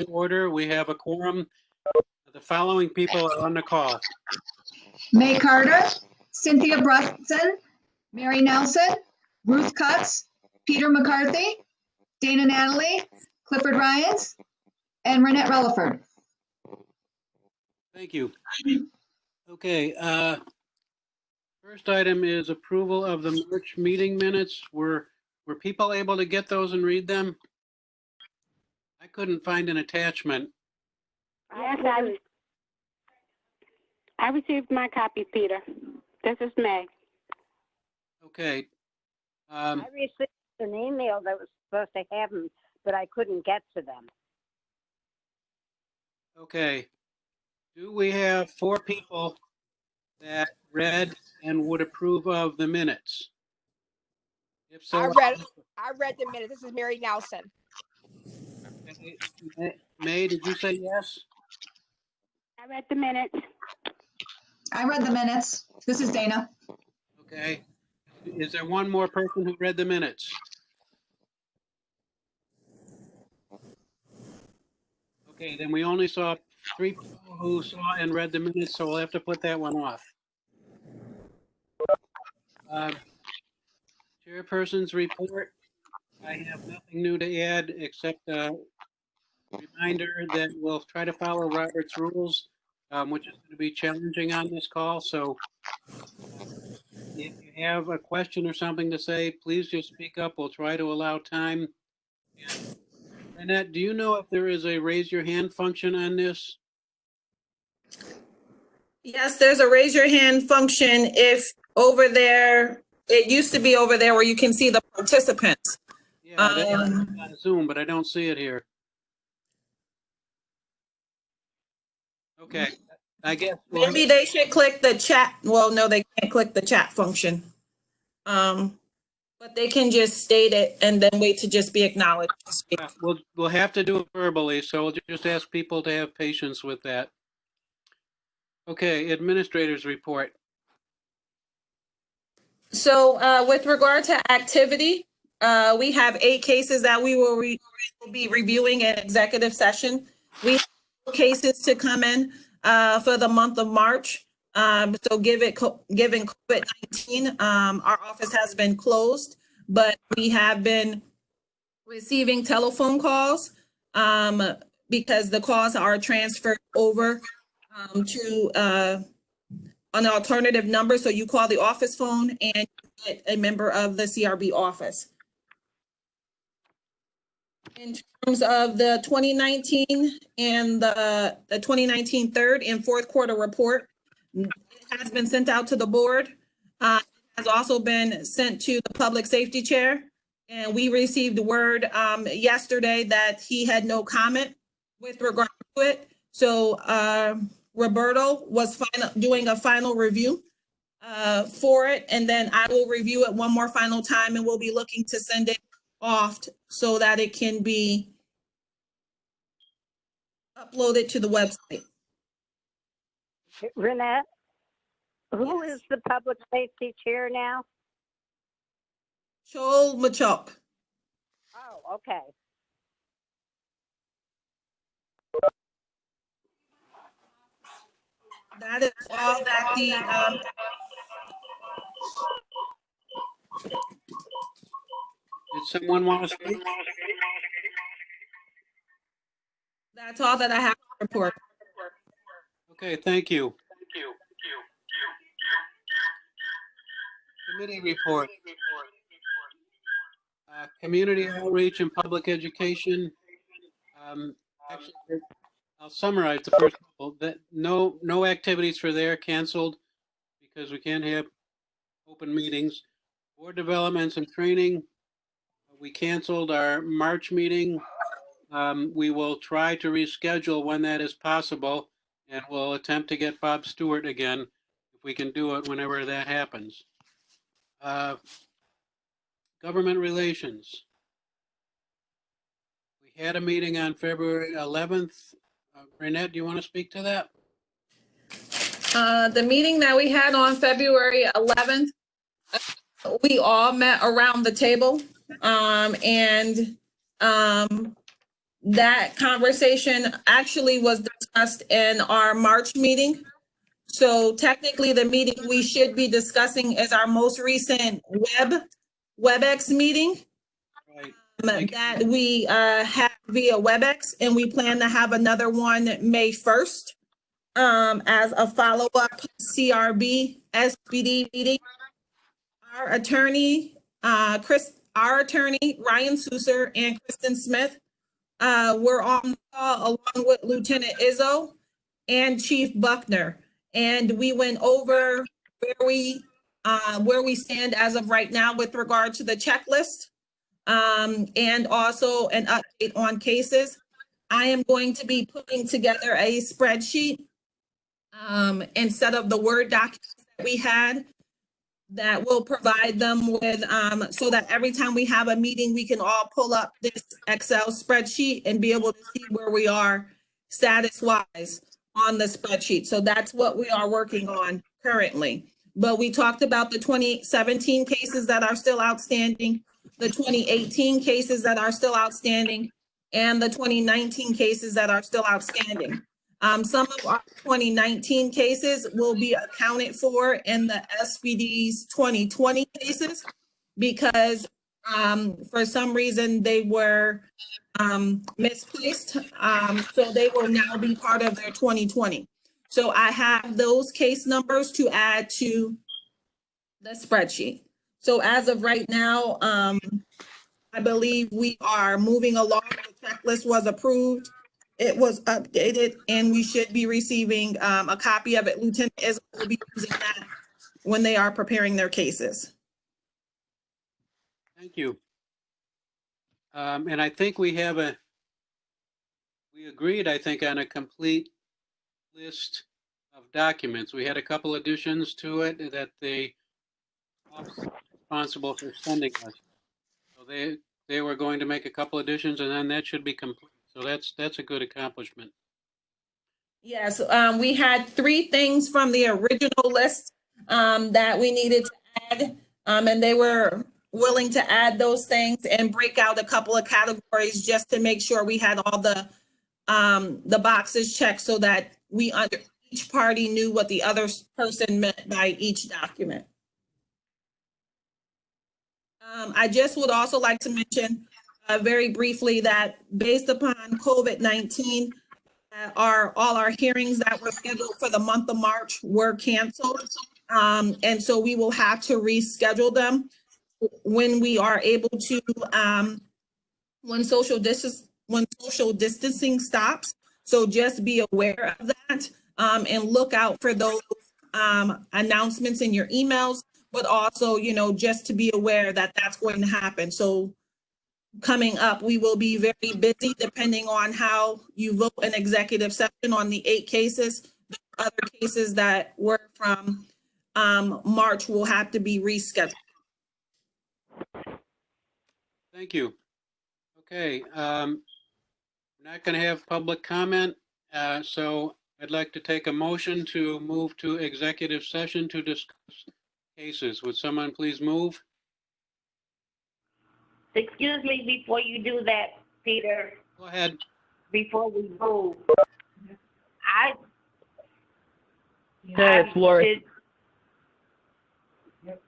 order. We have a quorum. The following people are on the call. May Carter, Cynthia Brunson, Mary Nelson, Ruth Cutts, Peter McCarthy, Dana Natalie, Clifford Ryans, and Renette Relaford. Thank you. Okay, first item is approval of the March meeting minutes. Were people able to get those and read them? I couldn't find an attachment. Yes, I received my copy, Peter. This is May. Okay. I received an email that was supposed to have them, but I couldn't get to them. Okay. Do we have 4 people that read and would approve of the minutes? If so, I read the minutes. This is Mary Nelson. May, did you say yes? I read the minutes. I read the minutes. This is Dana. Okay. Is there one more person who read the minutes? Okay, then we only saw 3 people who saw and read the minutes, so we'll have to put that one off. Chairperson's report. I have nothing new to add except a reminder that we'll try to follow Robert's rules, which is going to be challenging on this call. So if you have a question or something to say, please just speak up. We'll try to allow time. And Renette, do you know if there is a raise your hand function on this? Yes, there's a raise your hand function if over there, it used to be over there where you can see the participants. Yeah, that's on Zoom, but I don't see it here. Okay, I guess. Maybe they should click the chat. Well, no, they can't click the chat function. But they can just state it and then wait to just be acknowledged to speak. We'll have to do it verbally, so we'll just ask people to have patience with that. Okay, administrator's report. So with regard to activity, we have 8 cases that we will be reviewing in executive session. We have cases to come in for the month of March. So given COVID-19, our office has been closed, but we have been receiving telephone calls because the calls are transferred over to an alternative number. So you call the office phone and you get a member of the CRB office. In terms of the 2019 and the 2019 third and fourth quarter report, it has been sent out to the board. It has also been sent to the public safety chair. And we received word yesterday that he had no comment with regard to it. So Roberto was doing a final review for it. And then I will review it one more final time and we'll be looking to send it off so that it can be uploaded to the website. Renette, who Yes. is the public safety chair now? Joel Machok. Oh, okay. That is all that the Did someone want to speak? that's all that I have to report. Okay, thank you. Committee report. Community outreach and public education. Actually, I'll summarize the first couple. That no activities for there, canceled because we can't have open meetings. Board developments and training. We canceled our March meeting. We will try to reschedule when that is possible, and we'll attempt to get Bob Stewart again if we can do it whenever that happens. Government relations. We had a meeting on February 11th. Renette, do you want to speak to that? The meeting that we had on February 11th, we all met around the table and That conversation actually was discussed in our March meeting. So technically, the meeting we should be discussing is our most recent WebEx meeting Right. Thank you. that we have via WebEx, and we plan to have another one May 1st as a follow-up CRB SBD meeting. Our attorney, Ryan Souser and Kristen Smith were on the call along with Lieutenant Izzo and Chief Buckner. And we went over where we stand as of right now with regard to the checklist, and also an update on cases. I am going to be putting together a spreadsheet instead of the Word documents that we had, that will provide them with, so that every time we have a meeting, we can all pull up this Excel spreadsheet and be able to see where we are status-wise on the spreadsheet. So that's what we are working on currently. But we talked about the 2017 cases that are still outstanding, the 2018 cases that are still outstanding, and the 2019 cases that are still outstanding. Some of our 2019 cases will be accounted for in the SBD's 2020 cases because for some reason they were misplaced. So they will now be part of their 2020. So I have those case numbers to add to the spreadsheet. So as of right now, I believe we are moving along. The checklist was approved. It was updated, and we should be receiving a copy of it. Lieutenant Izzo will be using that when they are preparing their cases. Thank you. And I think we agreed, I think, on a complete list of documents. We had a couple additions to it that the officer responsible for sending us. So they were going to make a couple additions, and then that should be complete. So that's a good accomplishment. Yes, we had 3 things from the original list that we needed to add, and they were willing to add those things and break out a couple of categories just to make sure we had all the boxes checked so that each party knew what the other person meant by each document. I just would also like to mention very briefly that based upon COVID-19, all our hearings that were scheduled for the month of March were canceled. And so we will have to reschedule them when we are able to, when social distancing stops. So just be aware of that and look out for those announcements in your emails, but also, just to be aware that that's going to happen. So coming up, we will be very busy depending on how you vote in executive session on the 8 cases. The other cases that were from March will have to be rescheduled. Thank you. Okay, we're not going to have public comment, so I'd like to take a motion to move to executive session to discuss cases. Would someone please move? Excuse me before you do that, Peter. Go ahead. Before we move, It's Lori.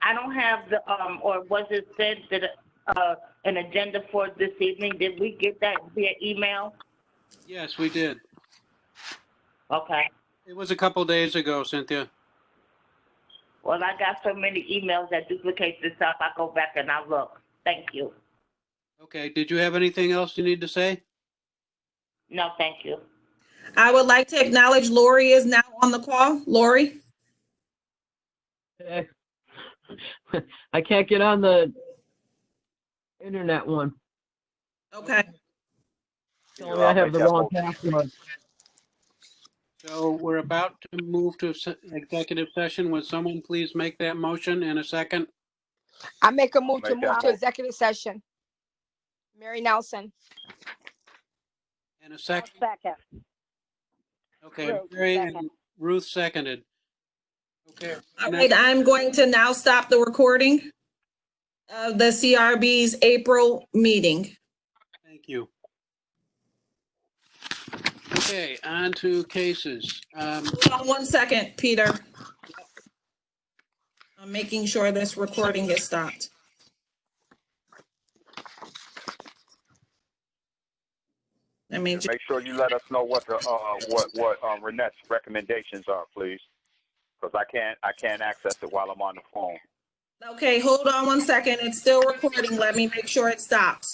I don't have the or was it said that an agenda for this evening? Did we get that via email? Yes, we did. Okay. It was a couple days ago, Cynthia. Well, I got so many emails that duplicate this stuff. I go back and I look. Thank you. Okay, did you have anything else you need to say? No, thank you. I would like to acknowledge Lori is now on the call. Lori? I can't get on the internet one. Okay. So I have the wrong password. So we're about to move to executive session. Would someone please make that motion in a second? I make a move to move to executive session. Mary Nelson. In a second? Second. Okay, Ruth, Mary second. and Ruth seconded. Okay. All right, I'm going to now stop the recording of the CRB's April meeting. Thank you. Okay, on to cases. Hold on 1 second, Peter. I'm making sure this recording gets stopped. Let me, Make sure you let us know what the Renette's recommendations are, please, because I can't access it while I'm on the phone. okay, hold on 1 second. It's still recording. Let me make sure it stops.